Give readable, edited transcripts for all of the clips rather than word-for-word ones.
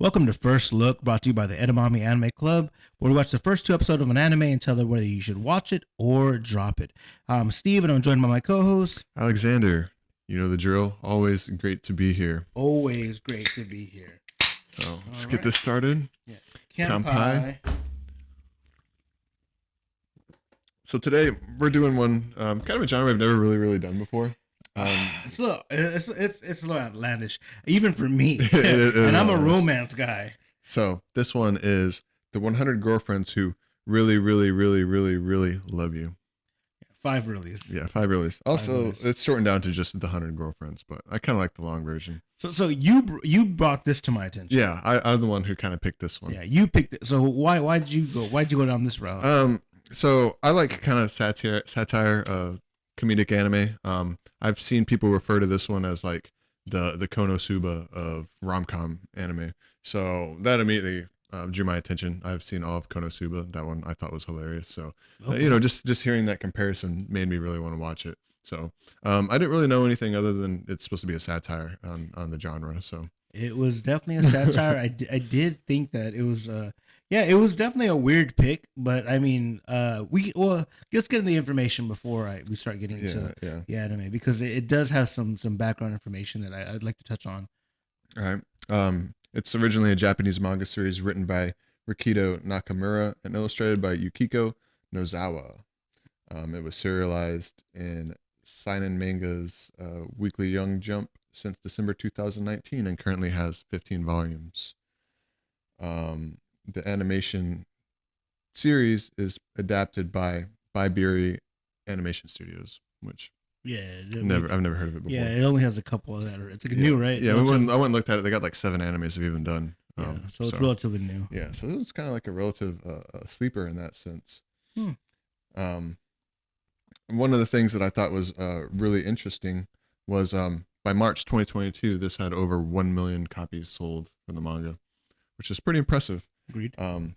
Welcome to First Look, brought to you by the Edamame Anime Club, where we watch the first two episodes of an anime and tell you whether you should watch it or drop it. I'm Steve, and I'm joined by my co-host, Alexander. You know the drill. Always great to be here. Always great to be here. So let's get this started. Yeah. Kanpai. So today we're doing one kind of a genre I've never really done before. It's a little outlandish, even for me. And I'm a romance guy. So this one is the 100 girlfriends who really love you. 5 reallys. Yeah, 5 reallys. Also, it's shortened down to just the 100 girlfriends, but I kind of like the long version. So you brought this to my attention. Yeah, I'm the one who kind of picked this one. Yeah, you picked it. So why'd you go down this route? So I like kind of satire, comedic anime. I've seen people refer to this one as like the Konosuba of rom-com anime. So that immediately drew my attention. I've seen all of Konosuba. That one I thought was hilarious. So, Okay. just hearing that comparison made me really want to watch it. So I didn't really know anything other than it's supposed to be a satire on the genre. So it was definitely a satire. I did think that it was it was definitely a weird pick, but I mean, let's get into the information before we start getting into the anime, because it does have some background information that I'd like to touch on. All right. It's originally a Japanese manga series written by Rikido Nakamura and illustrated by Yukiko Nozawa. It was serialized in Seinen Manga's Weekly Young Jump since December 2019 and currently has 15 volumes. The animation series is adapted by Biberi Animation Studios, which I've never heard of it before. Yeah, it only has a couple of that. It's like new, right? Yeah, I went and looked at it. They got like 7 animes they've even done. So it's relatively new. Yeah, so it's kind of like a relative sleeper in that sense. One of the things that I thought was really interesting was by March 2022, this had over 1 million copies sold for the manga, which is pretty impressive. Agreed. In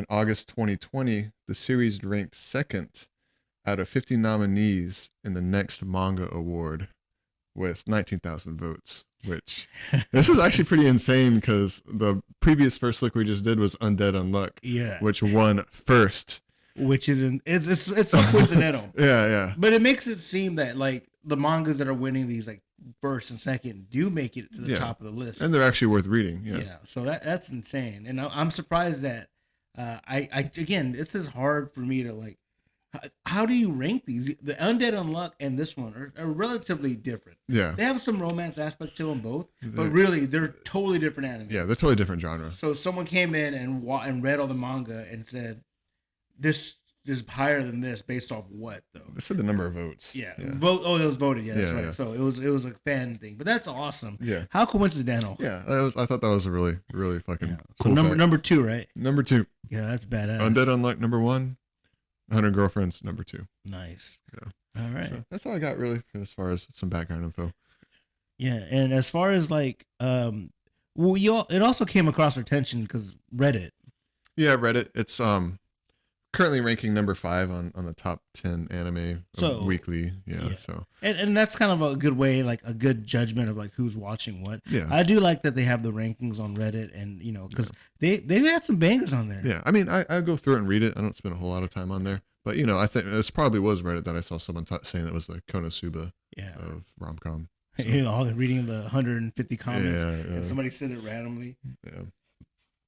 August 2020, the series ranked second out of 50 nominees in the Next Manga Award with 19,000 votes, which this is actually pretty insane because the previous first look we just did was Undead Unluck, which won first. Which it's coincidental. Yeah. But it makes it seem that like the mangas that are winning these like first and second do make it to the top of the list, and they're actually worth reading. Yeah. So that's insane, and I'm surprised that I again, this is hard for me to like. How do you rank these? The Undead Unluck and this one are relatively different. Yeah, they have some romance aspect to them both, but really they're totally different anime. Yeah, they're totally different genres. So someone came in and read all the manga and said, "This is higher than this based off what though?" They said the number of votes. Yeah. Vote. Oh, it was voted. Yeah, that's right. Yeah. So it was a fan thing, but that's awesome. Yeah. How coincidental. Yeah, I thought that was a really fucking. So cool number 2, right? Number 2. Yeah, that's badass. Undead Unluck number 1. 100 Girlfriends number 2. Nice. Yeah. All right. So that's all I got really as far as some background info. Yeah, and as far as like it also came across our attention because Reddit. Yeah, Reddit. It's currently ranking number 5 on the top 10 anime weekly. Yeah. So and that's kind of a good way, like a good judgment of like who's watching what. Yeah, I do like that they have the rankings on Reddit, and because they've had some bangers on there. Yeah, I mean I go through it and read it. I don't spend a whole lot of time on there, but I think it probably was Reddit that I saw someone saying that was the Konosuba of rom-com. So. All the reading the 150 comments, and somebody said it randomly. Yeah.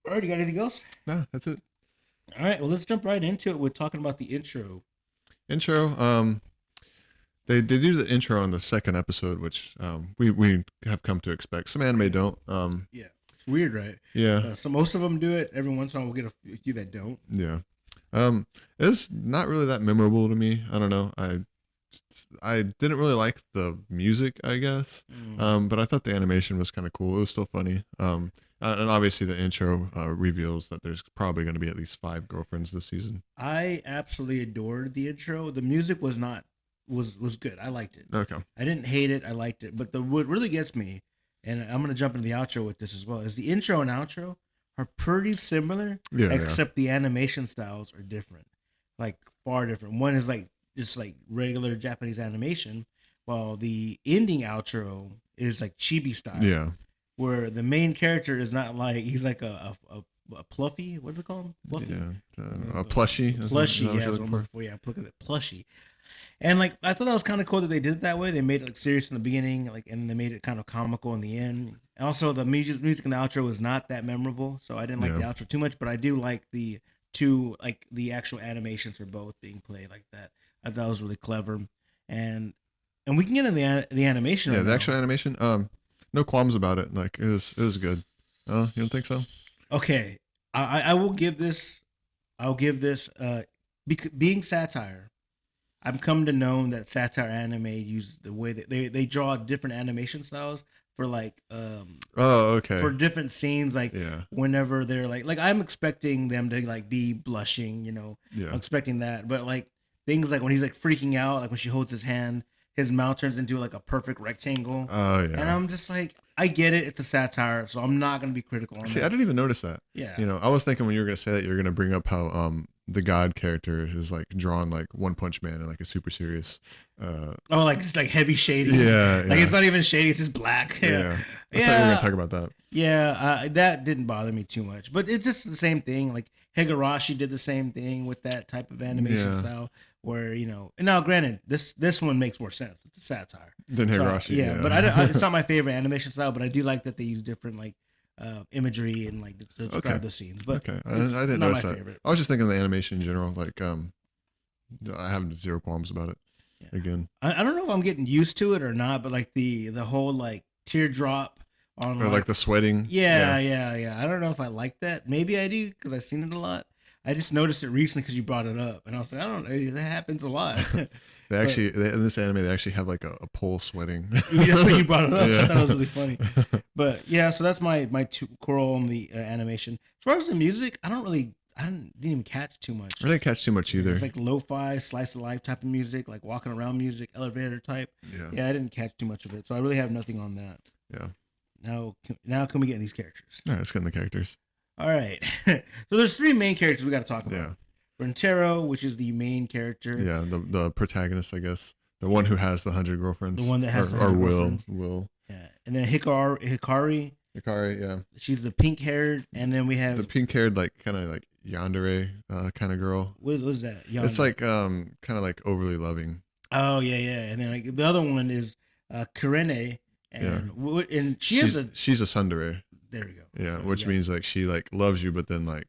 All right, you got anything else? No, that's it. All right, well, let's jump right into it. We're talking about the intro. They do the intro on the second episode, which we have come to expect. Some anime don't. Yeah, it's weird, right? Yeah. So most of them do it. Every once in a while, we'll get a few that don't. Yeah. It's not really that memorable to me. I don't know. I didn't really like the music, I guess. But I thought the animation was kind of cool. It was still funny. And obviously the intro reveals that there's probably going to be at least 5 girlfriends this season. I absolutely adored the intro. The music was good. I liked it. Okay. I didn't hate it. I liked it. But what really gets me, and I'm going to jump into the outro with this as well, is the intro and outro are pretty similar, except the animation styles are different, like far different. One is like just like regular Japanese animation, while the ending outro is like chibi style. Yeah. where the main character is not like he's like a fluffy. What do they call him? Fluffy. Yeah, a plushie. Plushie. Yeah, that's what I'm looking for. Yeah, look at it, plushie. And like I thought that was kind of cool that they did it that way. They made it like serious in the beginning, like, and they made it kind of comical in the end. And also, the music in the outro was not that memorable, so I didn't like the outro too much. But I do like the the actual animations for both being played like that. I thought it was really clever, and we can get into the animation. Yeah, right the now. actual animation. No qualms about it. Like it was good. You don't think so? Okay, I will give this. I'll give this. Being satire, I've come to know that satire anime use the way that they draw different animation styles for like Oh, okay. for different scenes, like whenever they're like I'm expecting them to like be blushing, you know. Yeah. I'm expecting that. But like things like when he's like freaking out, like when she holds his hand, his mouth turns into like a perfect rectangle. Oh yeah. And I'm just like, I get it, it's a satire, so I'm not gonna be critical on See, that. I didn't even notice that. Yeah. You know, I was thinking when you were gonna say that you were gonna bring up how the God character is like drawn like One Punch Man and like a super serious oh, like it's like heavy shading. Yeah, like it's not even shady, it's just black. Yeah. I thought you were gonna talk about that. Yeah, that didn't bother me too much, but it's just the same thing. Like Higurashi did the same thing with that type of animation style, where you know. And now, granted, this one makes more sense. It's a satire than Higurashi. So, but it's not my favorite animation style. But I do like that they use different like imagery and like to describe those scenes. But I didn't notice that. Favorite. I was just thinking of the animation in general. Like I have zero qualms about it. Yeah. Again, I don't know if I'm getting used to it or not, but like the whole like teardrop on or like the sweating. Yeah. I don't know if I like that. Maybe I do because I've seen it a lot. I just noticed it recently because you brought it up, and I was like, I don't know, that happens a lot. They actually in this anime they actually have like a pole sweating. That's when you brought it up. I thought it was really funny. But yeah, so that's my two quarrel on the animation. As far as the music, I didn't even catch too much. I didn't catch too much either. It's like lo-fi, slice of life type of music, like walking around music, elevator type. Yeah, I didn't catch too much of it, so I really have nothing on that. Yeah. Now can we get in these characters? Yeah, let's get in the characters. All right. So there's three main characters we got to talk about. Yeah. Rentarō, which is the main character. Yeah, the protagonist, I guess. The one who has the 100 girlfriends. The one that has the 100 girlfriends. Will. Yeah. And then Hikari. Hikari, yeah. She's the pink-haired, and then we have... The pink-haired, like, kind of like yandere kind of girl. What is that? Yandere. It's like, kind of like overly loving. Oh, yeah. And then like the other one is Kurene. And she's a tsundere. There we go. Yeah, so, which means like she like loves you, but then like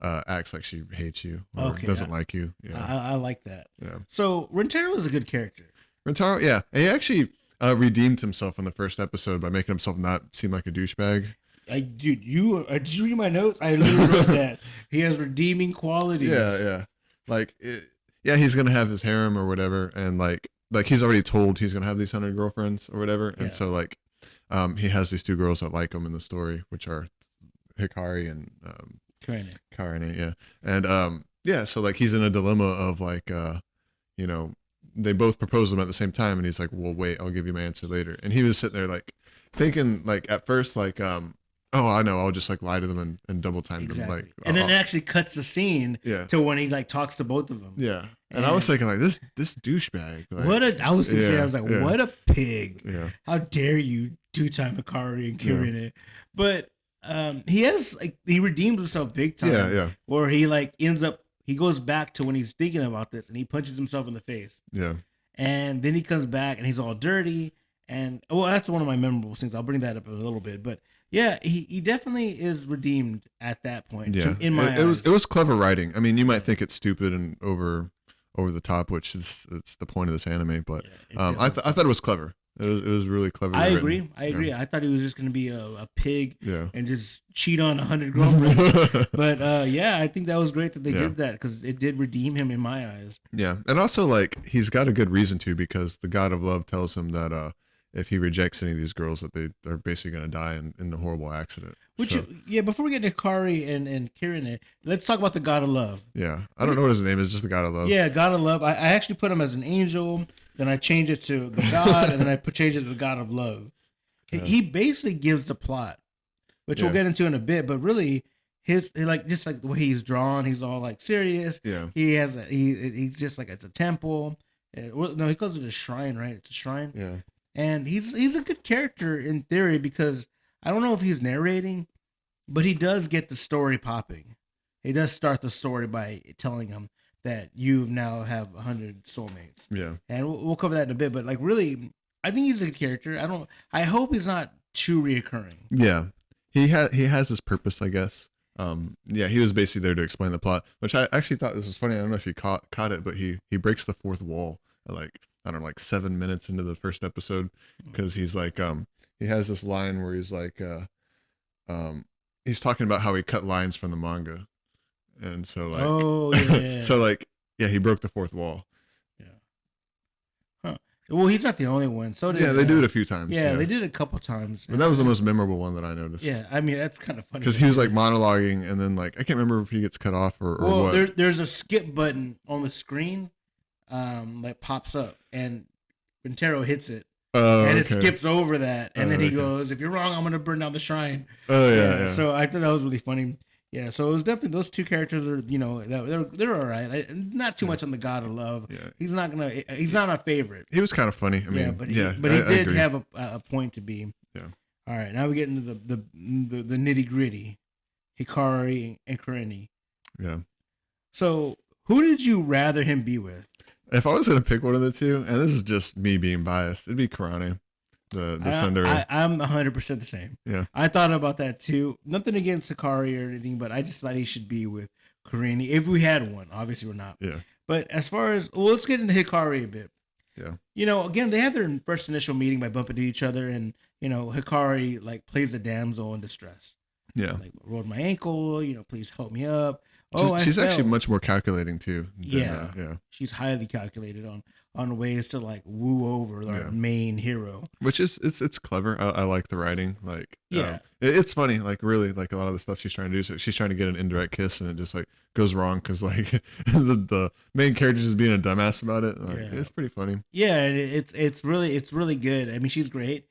acts like she hates you or doesn't like you. Yeah, I like that. Yeah. So Rentarō is a good character. Rentarō, yeah, he actually redeemed himself in the first episode by making himself not seem like a douchebag. Dude, did you read my notes? I literally wrote that he has redeeming qualities. Yeah. Like, he's gonna have his harem or whatever, and like he's already told he's gonna have these 100 girlfriends or whatever, and so like. He has these two girls that like him in the story, which are Hikari and Karine, yeah. And so like he's in a dilemma of like you know, they both propose them at the same time, and he's like, well, wait, I'll give you my answer later. And he was sitting there like thinking like at first like oh, I know, I'll just like lie to them and double time them, like, and then it actually cuts the scene to when he like talks to both of them. Yeah. And I was thinking like this douchebag. Like, I was like, what a pig. Yeah. How dare you two-time Hikari and Kirine. But he redeems himself big time. Yeah. Where he like he goes back to when he's thinking about this and he punches himself in the face. Yeah. And then he comes back and he's all dirty. And that's one of my memorable scenes. I'll bring that up in a little bit. But yeah, he definitely is redeemed at that point. Yeah. In my eyes. It was clever writing. I mean, you might think it's stupid and over the top, which is it's the point of this anime, but I thought it was clever. It was really clever. I agree. I thought he was just going to be a pig and just cheat on 100 girlfriends. But I think that was great that they did that because it did redeem him in my eyes. Yeah, and also like he's got a good reason to, because the god of love tells him that if he rejects any of these girls, that they're basically going to die in a horrible accident. Before we get to Kari and Kirine, let's talk about the god of love. Yeah, I don't know what his name is, just the god of love. Yeah, god of love. I actually put him as an angel. Then I changed it to the God, and then I changed it to the God of Love. Yeah. He basically gives the plot, which we'll get into in a bit. But really, just like the way he's drawn, he's all like serious. Yeah. He's just like it's a temple. No, he calls it a shrine, right? It's a shrine. Yeah. And he's a good character in theory because I don't know if he's narrating, but he does get the story popping. He does start the story by telling him that you now have 100 soulmates. Yeah. And we'll cover that in a bit, but like really, I think he's a good character. I hope he's not too reoccurring. Yeah. He has his purpose, I guess. Yeah, he was basically there to explain the plot, which I actually thought this was funny. I don't know if you caught it, but he breaks the fourth wall at like, I don't know, like 7 minutes into the first episode, because he's like, he has this line where he's like, he's talking about how he cut lines from the manga. And so like, oh yeah, so like, yeah, he broke the fourth wall. Yeah. Huh. Well, he's not the only one. So did, they do it a few times. Yeah, they did it a couple times. But that was the most memorable one that I noticed. Yeah, I mean that's kind of funny because he was like monologuing, and then like I can't remember if he gets cut off or what. There's a skip button on the screen, that pops up, and Rentarō hits it. And it skips over that, and then he goes, "If you're wrong, I'm gonna burn down the shrine." Oh yeah. So I thought that was really funny. Yeah, so it was definitely those two characters are they're all right. Not too much on the God of Love. Yeah, he's not a favorite. He was kind of funny. I mean, but he did have a point to be. Yeah. All right, now we get into the nitty gritty, Hikari and Kureni. Yeah. So who did you rather him be with? If I was gonna pick one of the two, and this is just me being biased, it'd be Kurani. The tsundere. I'm 100% the same. Yeah. I thought about that too. Nothing against Hikari or anything, but I just thought he should be with Kureni if we had one. Obviously, we're not. Yeah. But as far as let's get into Hikari a bit. Yeah. Again, they had their first initial meeting by bumping into each other, and Hikari like plays the damsel in distress. Yeah. Like, rolled my ankle. Please help me up. She's actually much more calculating too. Yeah. She's highly calculated on ways to like woo over our main hero. Which is it's clever. I like the writing. Like it's funny. Like really, like a lot of the stuff she's trying to do. So she's trying to get an indirect kiss, and it just like goes wrong because like the main character is being a dumbass about it. Like, it's pretty funny. Yeah, it's really good. I mean, she's great.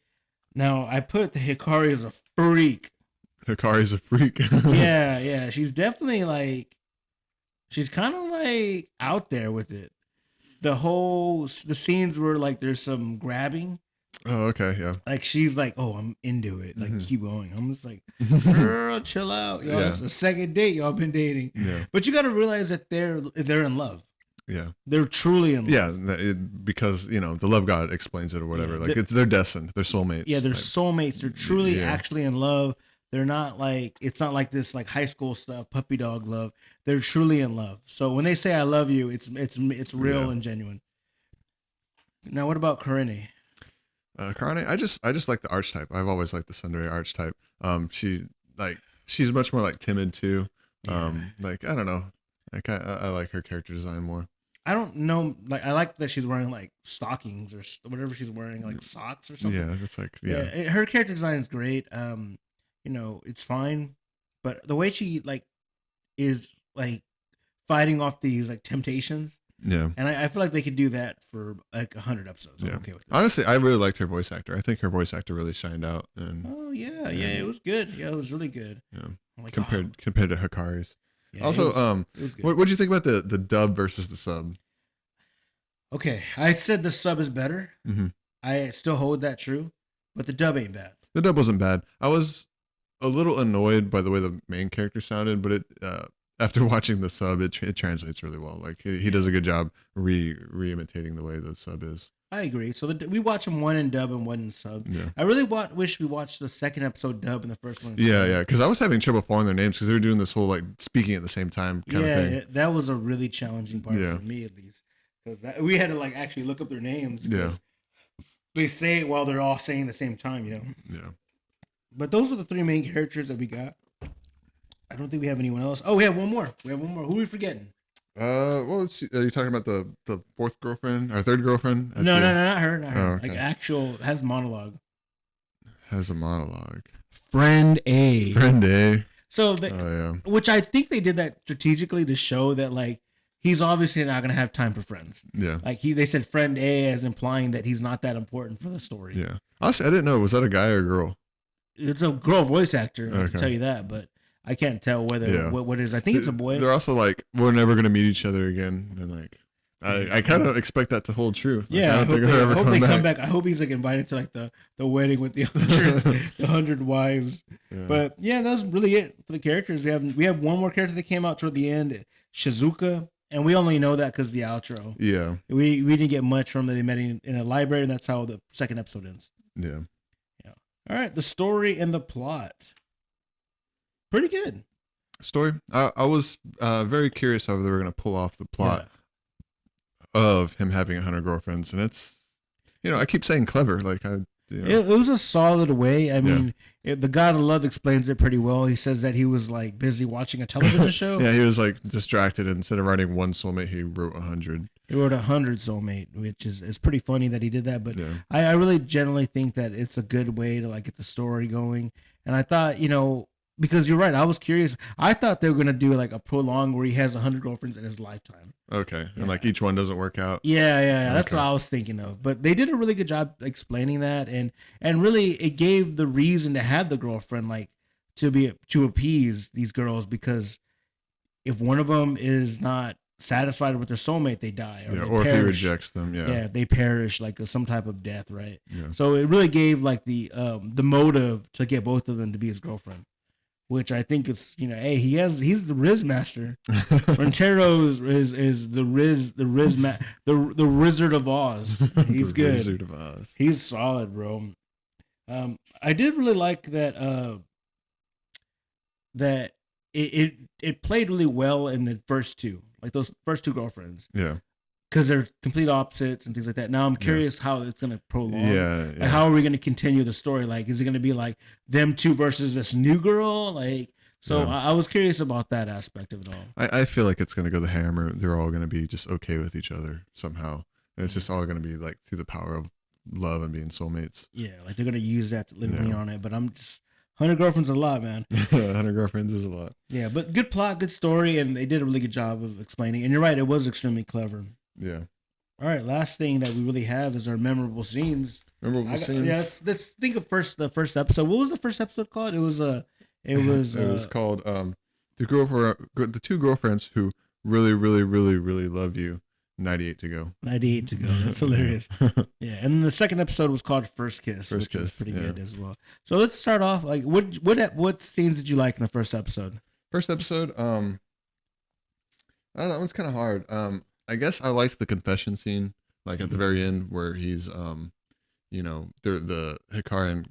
Now I put the Hikari as a freak. Hikari's a freak. yeah. She's definitely like, she's kind of like out there with it. The scenes where like there's some grabbing. Oh, okay, yeah. Like she's like, oh, I'm into it. Like keep going. I'm just like, girl, chill out, y'all. It's the second date y'all been dating. Yeah. But you got to realize that they're in love. Yeah. They're truly in love. Yeah, because the love god explains it or whatever. Like they're destined. They're soulmates. Yeah, they're soulmates. They're truly actually in love. They're not like, it's not like this like high school stuff, puppy dog love. They're truly in love. So when they say I love you, it's real and genuine. Now what about Kureni? Kureni, I just like the archetype. I've always liked the tsundere archetype. She's much more like timid too. Like I don't know. Like I like her character design more. I don't know. Like I like that she's wearing like stockings or whatever she's wearing, like socks or something. Yeah, it's like her character design is great. It's fine, but the way she like is like fighting off these like temptations. Yeah, and I feel like they could do that for like 100 episodes. I'm okay with it. Honestly, I really liked her voice actor. I think her voice actor really shined out. And it was good. Yeah, it was really good. Yeah, like, compared to Hikari's. Yeah, also, it was good. What do you think about the dub versus the sub? Okay, I said the sub is better. Mm-hmm. I still hold that true, but the dub ain't bad. The dub wasn't bad. I was a little annoyed by the way the main character sounded, but it after watching the sub, it translates really well. Like he does a good job re-imitating the way the sub is. I agree. So we watch them one in dub and one in sub. Yeah. I really wish we watched the second episode dub and the first one. Yeah. Because I was having trouble following their names because they were doing this whole like speaking at the same time kind of thing. Yeah, that was a really challenging part for me at least, because we had to like actually look up their names. Because they say it while they're all saying at the same time. Yeah. But those are the three main characters that we got. I don't think we have anyone else. Oh, we have one more. Who are we forgetting? Well, let's see. Are you talking about the fourth girlfriend or third girlfriend? No, not her. Not her. Oh, okay. Like actual has monologue. Has a monologue. Friend A. So, which I think they did that strategically to show that like he's obviously not gonna have time for friends. Yeah. Like they said friend A as implying that he's not that important for the story. Yeah. Honestly, I didn't know. Was that a guy or a girl? It's a girl voice actor. I can tell you that, but I can't tell whether what it is. I think it's a boy. They're also like, we're never gonna meet each other again, and like I kind of expect that to hold true. Like, yeah, I hope they come back. I hope he's like invited to like the wedding with the 100 wives. Yeah. But yeah, that was really it for the characters. We have one more character that came out toward the end, Shizuka, and we only know that because the outro. Yeah, we didn't get much from them. They met in a library, and that's how the second episode ends. Yeah. All right, the story and the plot. Pretty good. Story. I was very curious how they were going to pull off the plot of him having 100 girlfriends, and it's, I keep saying clever. Like it was a solid way. I mean, the God of Love explains it pretty well. He says that he was like busy watching a television show. Yeah, he was like distracted. Instead of writing one soulmate, he wrote 100. He wrote 100 soulmate, which is pretty funny that he did that. But I really generally think that it's a good way to like get the story going. And I thought, because you're right, I was curious. I thought they were gonna do like a prolong where he has 100 girlfriends in his lifetime. Okay, and like each one doesn't work out. Yeah. Okay. That's what I was thinking of. But they did a really good job explaining that, and really it gave the reason to have the girlfriend, like to appease these girls, because if one of them is not satisfied with their soulmate, they die, or if he rejects them, they perish, like some type of death, right? Yeah. So it really gave like the motive to get both of them to be his girlfriend. Which I think is, hey, he's the Riz master. Rentarō is the Wizard of Oz. He's good. Wizard of Oz. He's solid, bro. I did really like that. That it played really well in the first two, like those first two girlfriends. Yeah. Because they're complete opposites and things like that. Now I'm curious how it's going to prolong. Yeah. Like, how are we going to continue the story? Like, is it going to be like them two versus this new girl? Like, so I was curious about that aspect of it all. I feel like it's going to go the hammer. They're all going to be just okay with each other somehow. And it's just all going to be like through the power of love and being soulmates. Yeah, like they're going to use that to literally on it. But I'm just 100 girlfriends is a lot, man. 100 girlfriends is a lot. Yeah, but good plot, good story, and they did a really good job of explaining. And you're right, it was extremely clever. Yeah. All right, last thing that we really have is our memorable scenes. Scenes. Yeah, let's think of the first episode. What was the first episode called? It was called the two girlfriends who really, really, really, really love you. 98 to go. 98 to go. That's hilarious. Yeah, and then the second episode was called First Kiss, which was pretty good as well. So let's start off. Like, what scenes did you like in the first episode? First episode, I don't know. That one's kind of hard. I guess I liked the confession scene, like at the very end where he's, the Hikari and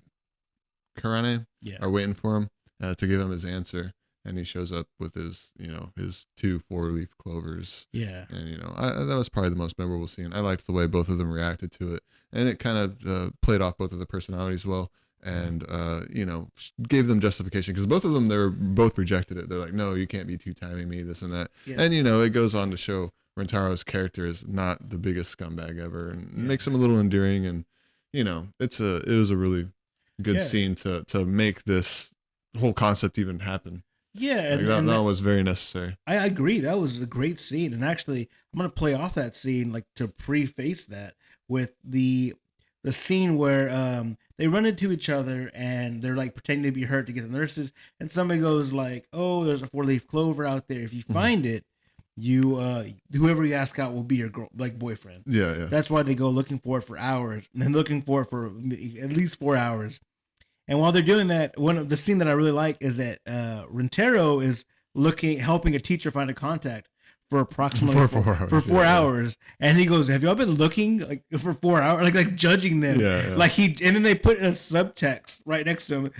Karane are waiting for him to give him his answer, and he shows up with his, his 2 4-leaf clovers. Yeah. And that was probably the most memorable scene. I liked the way both of them reacted to it, and it kind of played off both of the personalities well, and gave them justification, because both of them, they're both rejected it. They're like, no, you can't be two-timing me, this and that. Yeah. And it goes on to show Rentarō's character is not the biggest scumbag ever, and makes him a little endearing, and it was a really good scene to make this whole concept even happen. Yeah, like that was very necessary. I agree. That was a great scene, and actually, I'm gonna play off that scene, like to preface that with the scene where they run into each other and they're like pretending to be hurt to get the nurses, and somebody goes like, "Oh, there's a 4-leaf clover out there. If you find it, you whoever you ask out will be your boyfriend." Yeah. That's why they go looking for it for hours, and then looking for it for at least 4 hours. And while they're doing that, one of the scene that I really like is that Rentarō is helping a teacher find a contact for approximately 4 hours, and he goes, "Have y'all been looking like for 4 hours, like judging them?" Yeah. Like and then they put in a subtext right next to him.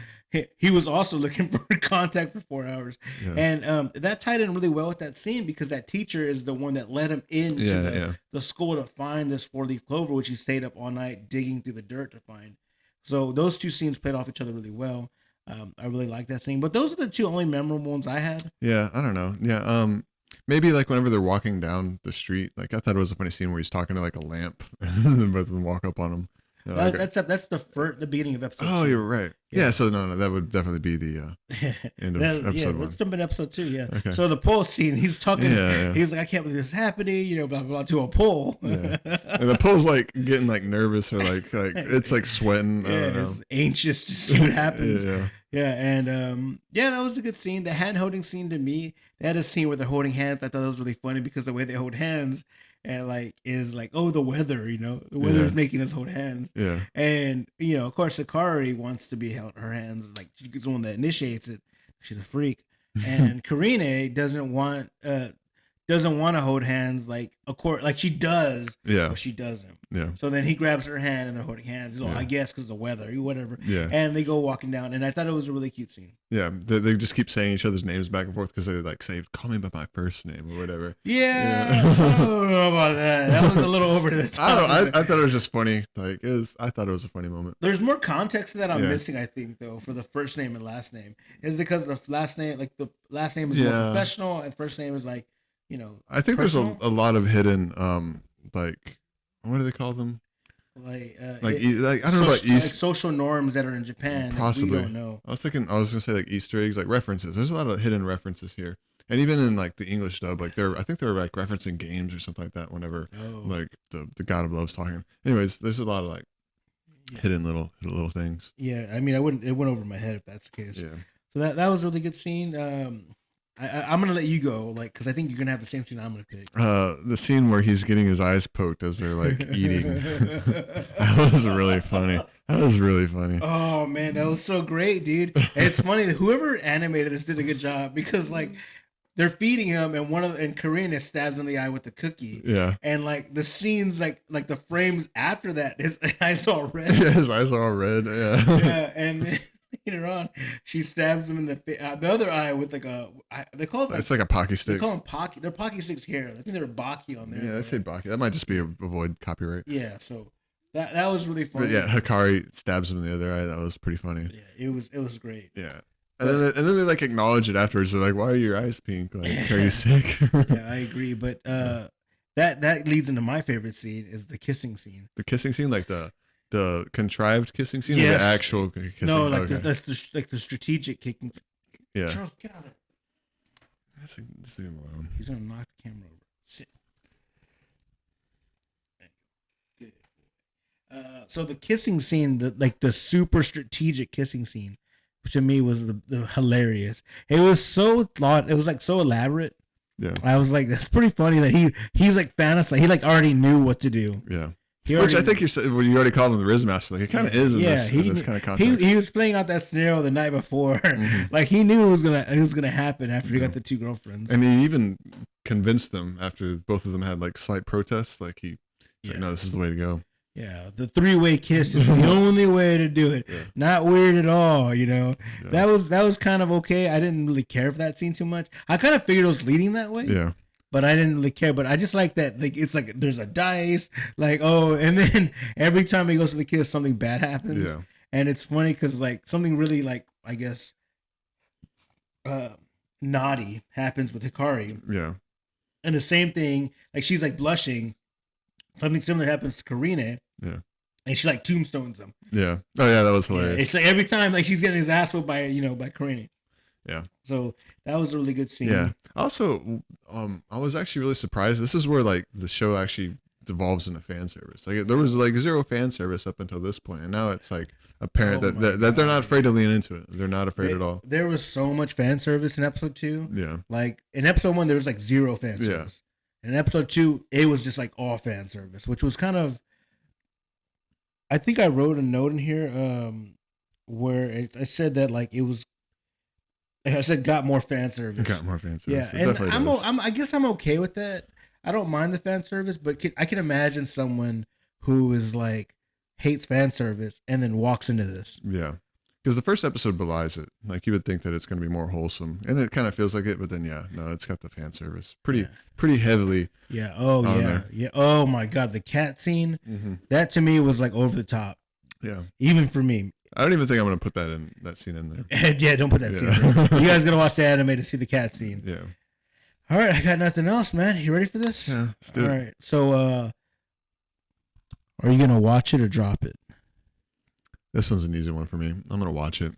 He was also looking for contact for 4 hours. Yeah. And that tied in really well with that scene, because that teacher is the one that led him into the school to find this 4-leaf clover, which he stayed up all night digging through the dirt to find. So those two scenes played off each other really well. I really like that scene. But those are the two only memorable ones I had. Yeah, I don't know. Yeah, maybe like whenever they're walking down the street, like I thought it was a funny scene where he's talking to like a lamp and then both of them walk up on him. That's the beginning of episode 2. Oh, you're right. Yeah, so no, that would definitely be the end of episode 1. Let's jump into episode 2, yeah. Okay. So the pole scene, he's talking, he's like, "I can't believe this is happening," blah, blah, blah, to a pole. Yeah. And the pole's like getting like nervous, or like it's like sweating. Yeah, it's anxious to see what happens. Yeah, and yeah, that was a good scene. The hand holding scene to me, they had a scene where they're holding hands. I thought that was really funny because the way they hold hands and like is like, oh, the weather, the weather is making us hold hands. Yeah. And of course, Sakari wants to be held her hands. Like she's the one that initiates it. She's a freak, and Karine doesn't want to hold hands like she does, but she doesn't. Yeah. So then he grabs her hand and they're holding hands. He's like, I guess because the weather, whatever. Yeah. And they go walking down, and I thought it was a really cute scene. Yeah, they just keep saying each other's names back and forth because they like say, "Call me by my first name" or whatever. Yeah, I don't know about that. That was a little over the top. I don't know. I thought it was just funny. Like I thought it was a funny moment. There's more context to that I'm missing. I think though, for the first name and last name, is because the last name, like the last name is more professional, and first name is like. I think personal. There's a lot of hidden, like, what do they call them? Like I don't know about like social norms that are in Japan. Possibly. That we don't know. I was gonna say like Easter eggs, like references. There's a lot of hidden references here, and even in like the English dub, like I think they're like referencing games or something like that. Whenever like the God of Love's talking. Anyways, there's a lot of like hidden little things. Yeah, I mean, it went over my head if that's the case. Yeah. So that was a really good scene. I'm gonna let you go, like, because I think you're gonna have the same scene I'm gonna pick. The scene where he's getting his eyes poked as they're like eating. That was really funny. Oh man, that was so great, dude. And it's funny that whoever animated this did a good job because like they're feeding him, and Karina stabs him in the eye with the cookie. Yeah. And like the scenes, like the frames after that, his eyes all red. Yeah, his eyes are all red. Yeah. Yeah, and then later on, she stabs him in the other eye with like they call it it's like a pocky stick. They call them pocky. They're pocky sticks here. I think they're baki on there. Yeah, they say baki. That might just be avoid copyright. Yeah, so that was really funny. But yeah, Hikari stabs him in the other eye. That was pretty funny. Yeah, it was great. Yeah. And then they like acknowledge it afterwards. They're like, "Why are your eyes pink? Like, are you sick?" Yeah, I agree. But that leads into my favorite scene is the kissing scene. The kissing scene, like the contrived kissing scene, or the actual kissing? No, like the strategic kicking. Yeah. Charles, get out of it. Let's leave him alone. He's gonna knock the camera over. Sit. Good. So the kissing scene, the super strategic kissing scene, which to me was the hilarious. It was so it was like so elaborate. Yeah. I was like, that's pretty funny that he's like fantasizing. He like already knew what to do. Yeah. Which I think you said, well, you already called him the Riz Master. Like, it kind of is in this kind of context. He was playing out that scenario the night before. Mm-hmm. Like, he knew it was gonna happen after he got the two girlfriends. And he even convinced them after both of them had, like, slight protests. Like, he's like, no, this is the way to go. Yeah, the 3-way kiss is the only way to do it. Yeah. Not weird at all, Yeah. That was kind of okay. I didn't really care for that scene too much. I kind of figured it was leading that way. Yeah. But I didn't really care. But I just like that. Like, it's like there's a dice. Like, and then every time he goes to the kiss, something bad happens. Yeah. And it's funny because like something really like I guess naughty happens with Hikari. Yeah. And the same thing, like she's like blushing. Something similar happens to Karina. Yeah. And she like tombstones him. Yeah. Oh yeah, that was hilarious. Yeah, it's like every time like she's getting his ass whipped by Karina. Yeah. So that was a really good scene. Yeah. Also, I was actually really surprised. This is where like the show actually devolves into fan service. Like there was like zero fan service up until this point, and now it's like apparent that they're not afraid to lean into it. They're not afraid at all. There was so much fan service in episode 2. Yeah. Like in episode 1, there was like zero fan service. Yeah. In episode 2, it was just like all fan service, which was kind of. I think I wrote a note in here where I said that like it was. I said got more fan service. Got more fan service. Yeah, and I guess I'm okay with that. I don't mind the fan service, but I can imagine someone who is like hates fan service and then walks into this. Yeah, because the first episode belies it. Like you would think that it's going to be more wholesome, and it kind of feels like it. But then no, it's got the fan service pretty heavily. Yeah. Oh yeah. There. Yeah. Oh my God, the cat scene. Mm-hmm. That to me was like over the top. Yeah. Even for me. I don't even think I'm going to put that scene in there. Yeah, don't put that scene in there. You guys got to watch the anime to see the cat scene. Yeah. All right, I got nothing else, man. You ready for this? Yeah, let's do it. All right. So, are you going to watch it or drop it? This one's an easy one for me. I'm going to watch it.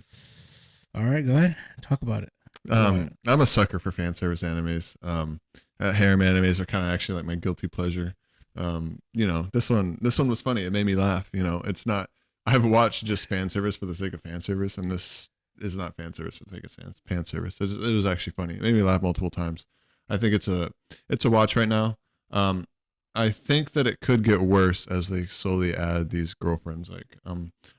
All right, go ahead. Talk about it. I'm a sucker for fan service animes. Harem animes are kind of actually like my guilty pleasure. This one was funny. It made me laugh. It's not. I've watched just fan service for the sake of fan service, and this is not fan service for the sake of fan service. It was actually funny. It made me laugh multiple times. I think it's a watch right now. I think that it could get worse as they slowly add these girlfriends. Like,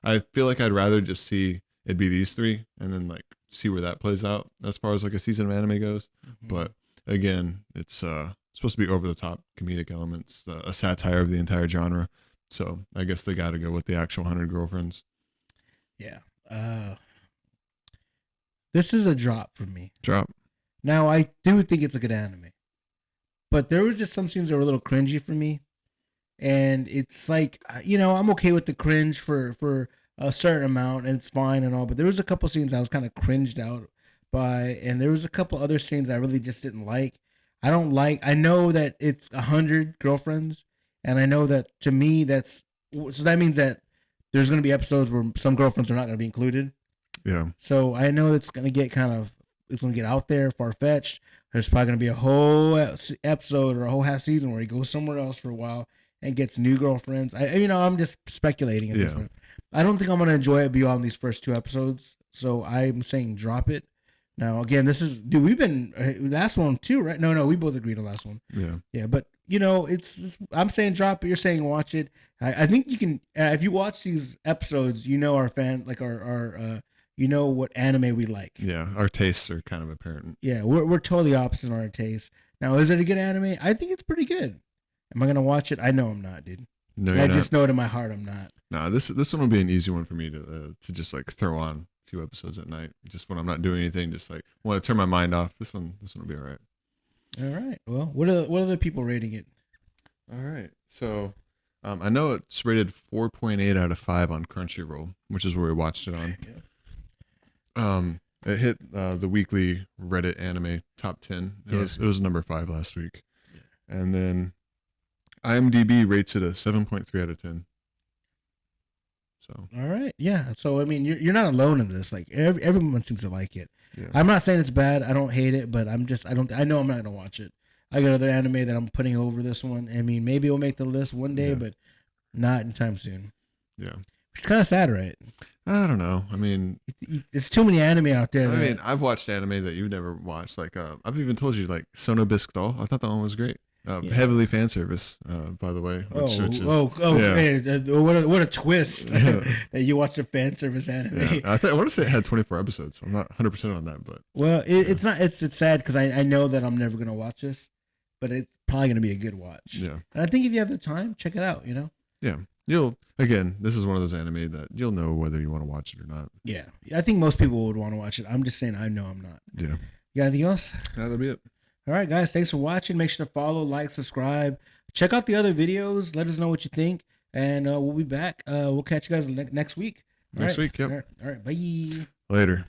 I feel like I'd rather just see it be these three and then like see where that plays out as far as like a season of anime goes. Mm-hmm. But again, it's supposed to be over the top comedic elements, a satire of the entire genre. So I guess they got to go with the actual 100 girlfriends. Yeah. This is a drop for me. Drop. Now, I do think it's a good anime. But there was just some scenes that were a little cringy for me. And it's like, I'm okay with the cringe for a certain amount, and it's fine and all. But there was a couple scenes I was kind of cringed out by. And there was a couple other scenes I really just didn't like. I know that it's 100 girlfriends. And I know that to me, so that means that there's going to be episodes where some girlfriends are not going to be included. Yeah. So I know it's going to get it's going to get out there, far-fetched. There's probably going to be a whole episode or a whole half season where he goes somewhere else for a while and gets new girlfriends. I'm just speculating at this point. I don't think I'm going to enjoy it beyond these first 2 episodes. So I'm saying drop it. Now, again, we've been, last one too, right? No, we both agreed on last one. Yeah. Yeah, but, I'm saying drop it. You're saying watch it. I think you can, if you watch these episodes, our fan, like our what anime we like. Yeah, our tastes are kind of apparent. Yeah, we're totally opposite on our tastes. Now, is it a good anime? I think it's pretty good. Am I gonna watch it? I know I'm not, dude. No, I just know it in my heart I'm not. Nah, this one will be an easy one for me to just like throw on a few episodes at night, just when I'm not doing anything, just like want to turn my mind off. This one will be all right. All right. Well, what are the people rating it? All right. So, I know it's rated 4.8 out of 5 on Crunchyroll, which is where we watched it on. Yeah. It hit the weekly Reddit anime top 10. It was number 5 last week. Yeah. And then IMDb rates it a 7.3 out of 10. So. All right. Yeah. So, I mean, you're not alone in this. Like, everyone seems to like it. Yeah. I'm not saying it's bad. I don't hate it, but I know I'm not going to watch it. I got other anime that I'm putting over this one. I mean, maybe it'll make the list one day, but not anytime soon. Yeah. It's kind of sad, right? I don't know. I mean, there's too many anime out there. I mean, I've watched anime that you've never watched. Like, I've even told you, like, Sono Bisque Doll. I thought that one was great. Heavily fan service, by the way. What a twist that you watch a fan service anime. Yeah, I want to say it had 24 episodes. I'm not 100% on that, but it's not. It's sad because I know that I'm never gonna watch this, but it's probably gonna be a good watch. Yeah, and I think if you have the time, check it out. Yeah, this is one of those anime that you'll know whether you want to watch it or not. Yeah, I think most people would want to watch it. I'm just saying I know I'm not. Yeah. You got anything else? That'll be it. All right, guys. Thanks for watching. Make sure to follow, like, subscribe. Check out the other videos. Let us know what you think. And we'll be back. We'll catch you guys next week. Next week, yep. All right. Bye. Later.